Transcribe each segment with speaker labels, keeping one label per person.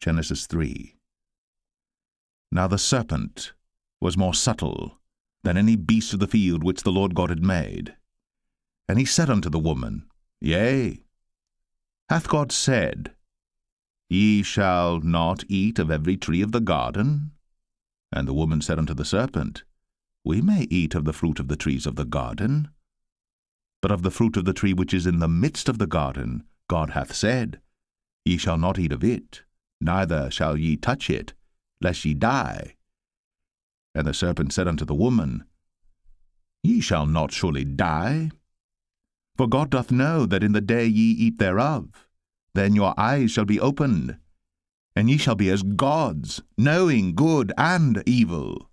Speaker 1: Genesis 3. Now the serpent was more subtle than any beast of the field which the Lord God had made. And he said unto the woman, Yea, hath God said, Ye shall not eat of every tree of the garden? And the woman said unto the serpent, We may eat of the fruit of the trees of the garden. But of the fruit of the tree which is in the midst of the garden, God hath said, Ye shall not eat of it, neither shall ye touch it, lest ye die. And the serpent said unto the woman, Ye shall not surely die. For God doth know that in the day ye eat thereof, then your eyes shall be opened, and ye shall be as gods, knowing good and evil.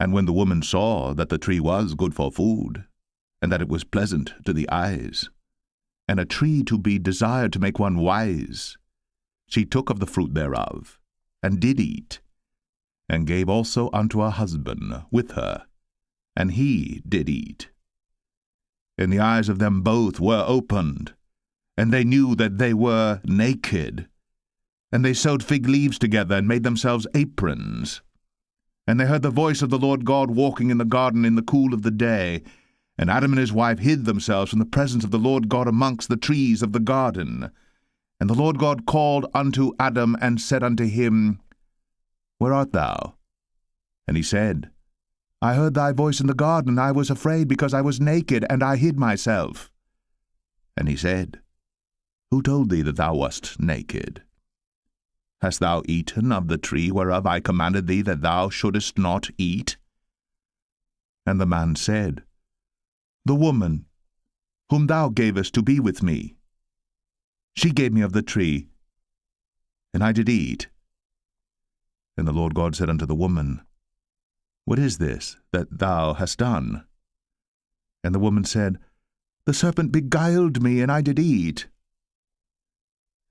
Speaker 1: And when the woman saw that the tree was good for food, and that it was pleasant to the eyes, and a tree to be desired to make one wise, she took of the fruit thereof, and did eat, and gave also unto her husband with her, and he did eat. And the eyes of them both were opened, and they knew that they were naked. And they sewed fig leaves together, and made themselves aprons. And they heard the voice of the Lord God walking in the garden in the cool of the day. And Adam and his wife hid themselves from the presence of the Lord God amongst the trees of the garden. And the Lord God called unto Adam, and said unto him, Where art thou? And he said, I heard thy voice in the garden, and I was afraid, because I was naked, and I hid myself. And he said, Who told thee that thou wast naked? Hast thou eaten of the tree whereof I commanded thee that thou shouldest not eat? And the man said, The woman, whom thou gavest to be with me, she gave me of the tree, and I did eat. And the Lord God said unto the woman, What is this that thou hast done? And the woman said, The serpent beguiled me, and I did eat.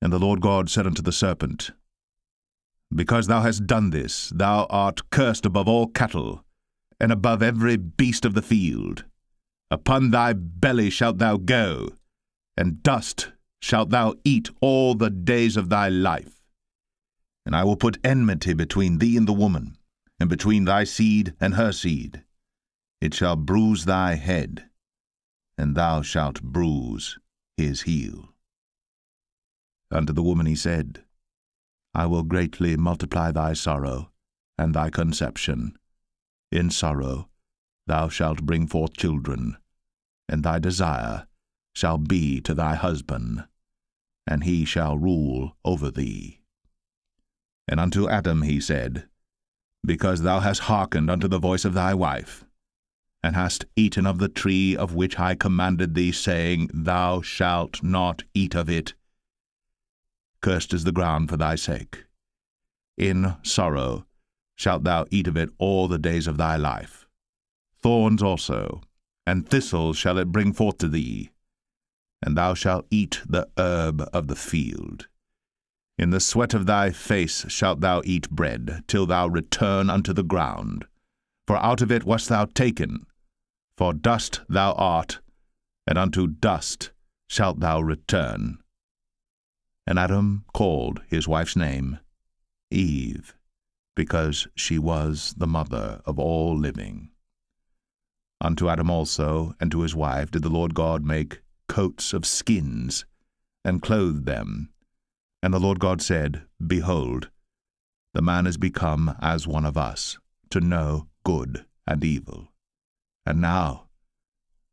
Speaker 1: And the Lord God said unto the serpent, Because thou hast done this, thou art cursed above all cattle, and above every beast of the field. Upon thy belly shalt thou go, and dust shalt thou eat all the days of thy life. And I will put enmity between thee and the woman, and between thy seed and her seed. It shall bruise thy head, and thou shalt bruise his heel. Unto the woman he said, I will greatly multiply thy sorrow and thy conception. In sorrow thou shalt bring forth children, and thy desire shall be to thy husband, and he shall rule over thee. And unto Adam he said, Because thou hast hearkened unto the voice of thy wife, and hast eaten of the tree of which I commanded thee, saying, Thou shalt not eat of it, cursed is the ground for thy sake. In sorrow shalt thou eat of it all the days of thy life. Thorns also, and thistles shall it bring forth to thee, and thou shalt eat the herb of the field. In the sweat of thy face shalt thou eat bread, till thou return unto the ground. For out of it wast thou taken, for dust thou art, and unto dust shalt thou return. And Adam called his wife's name Eve, because she was the mother of all living. Unto Adam also and to his wife did the Lord God make coats of skins, and clothed them. And the Lord God said, Behold, the man is become as one of us, to know good and evil. And now,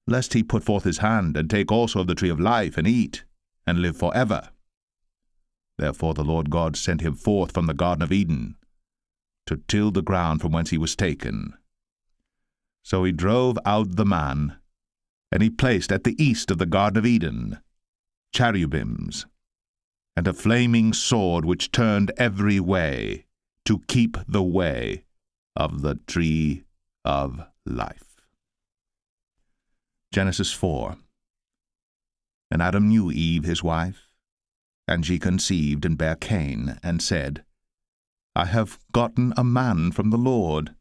Speaker 1: lest he put forth his hand, and take also of the tree of life, and eat, and live forever. Therefore the Lord God sent him forth from the Garden of Eden, to till the ground from whence he was taken. So he drove out the man, and he placed at the east of the Garden of Eden cherubims, and a flaming sword which turned every way, to keep the way of the tree of life. Genesis 4. And Adam knew Eve his wife, and she conceived and bare Cain, and said, I have gotten a man from the Lord.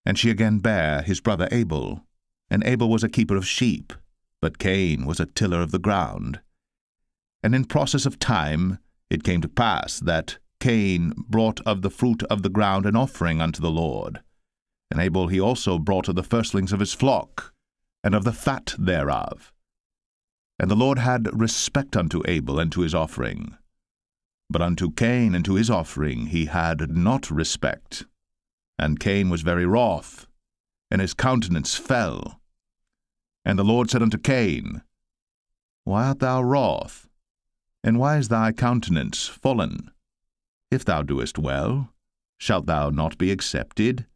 Speaker 1: And she again bare his brother Abel. And Abel was a keeper of sheep, but Cain was a tiller of the ground. And in process of time It came to pass that Cain brought of the fruit of the ground an offering unto the Lord. And Abel he also brought of the firstlings of his flock, and of the fat thereof. And the Lord had respect unto Abel and to his offering. But unto Cain and to his offering he had not respect. And Cain was very wroth, and his countenance fell. And the Lord said unto Cain, Why art thou wroth? And why is thy countenance fallen? If thou doest well, shalt thou not be accepted?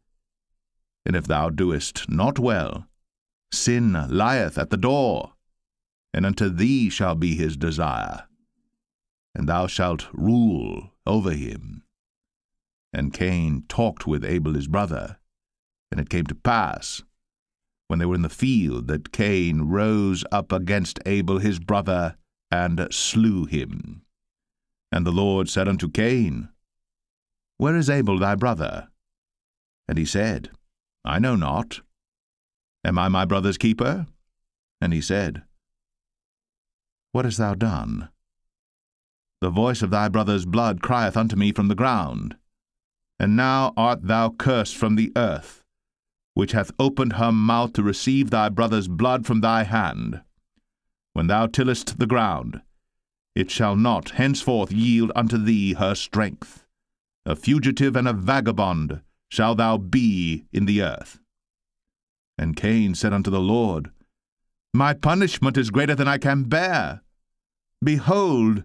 Speaker 1: And if thou doest not well, sin lieth at the door, and unto thee shall be his desire, and thou shalt rule over him. And Cain talked with Abel his brother. And it came to pass, when they were in the field, that Cain rose up against Abel his brother, and slew him. And the Lord said unto Cain, Where is Abel thy brother? And he said, I know not. Am I my brother's keeper? And he said, What hast thou done? The voice of thy brother's blood crieth unto me from the ground. And now art thou cursed from the earth, which hath opened her mouth to receive thy brother's blood from thy hand. When thou tillest the ground, it shall not henceforth yield unto thee her strength. A fugitive and a vagabond shalt thou be in the earth. And Cain said unto the Lord, My punishment is greater than I can bear. Behold,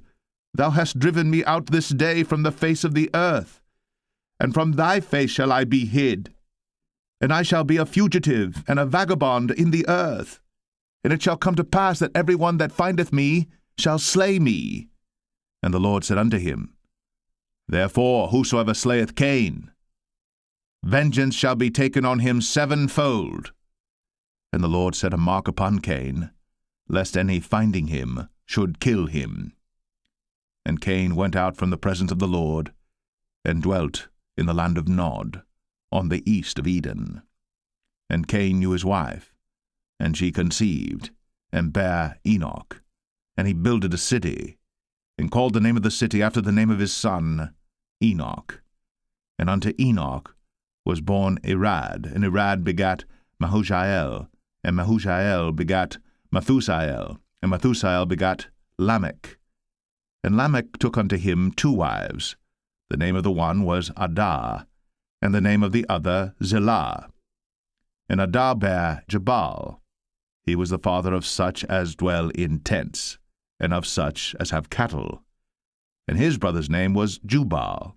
Speaker 1: thou hast driven me out this day from the face of the earth, and from thy face shall I be hid. And I shall be a fugitive and a vagabond in the earth. And it shall come to pass that every one that findeth me shall slay me. And the Lord said unto him, Therefore whosoever slayeth Cain, vengeance shall be taken on him sevenfold. And the Lord set a mark upon Cain, lest any finding him should kill him. And Cain went out from the presence of the Lord, and dwelt in the land of Nod, on the east of Eden. And Cain knew his wife, and she conceived, and bare Enoch. And he builded a city, and called the name of the city after the name of his son, Enoch. And unto Enoch was born Irad, and Irad begat Mahushael, and Mahushael begat Methusael, and Methusael begat Lamech. And Lamech took unto him 2 wives. The name of the one was Adah, and the name of the other Zillah. And Adah bare Jabal. He was the father of such as dwell in tents, and of such as have cattle. And his brother's name was Jubal.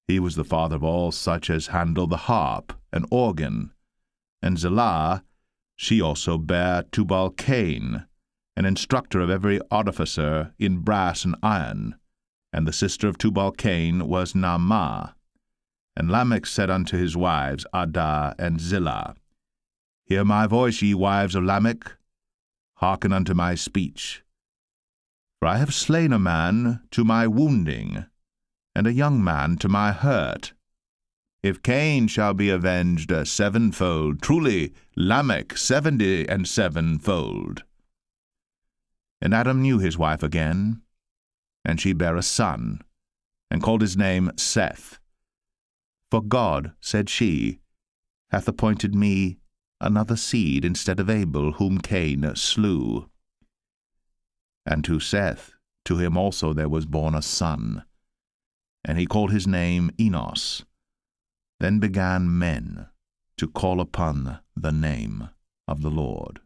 Speaker 1: He was the father of all such as handle the harp and organ. And Zillah, she also bare Tubal-Cain, an instructor of every artificer in brass and iron. And the sister of Tubal-Cain was Naamah. And Lamech said unto his wives, Adah and Zillah, Hear my voice, ye wives of Lamech. Hearken unto my speech. For I have slain a man to my wounding, and a young man to my hurt. If Cain shall be avenged sevenfold, truly Lamech 77fold. And Adam knew his wife again, and she bare a son, and called his name Seth. For God, said she, hath appointed me another seed instead of Abel, whom Cain slew. And to Seth, to him also there was born a son, and he called his name Enos. Then began men to call upon the name of the Lord.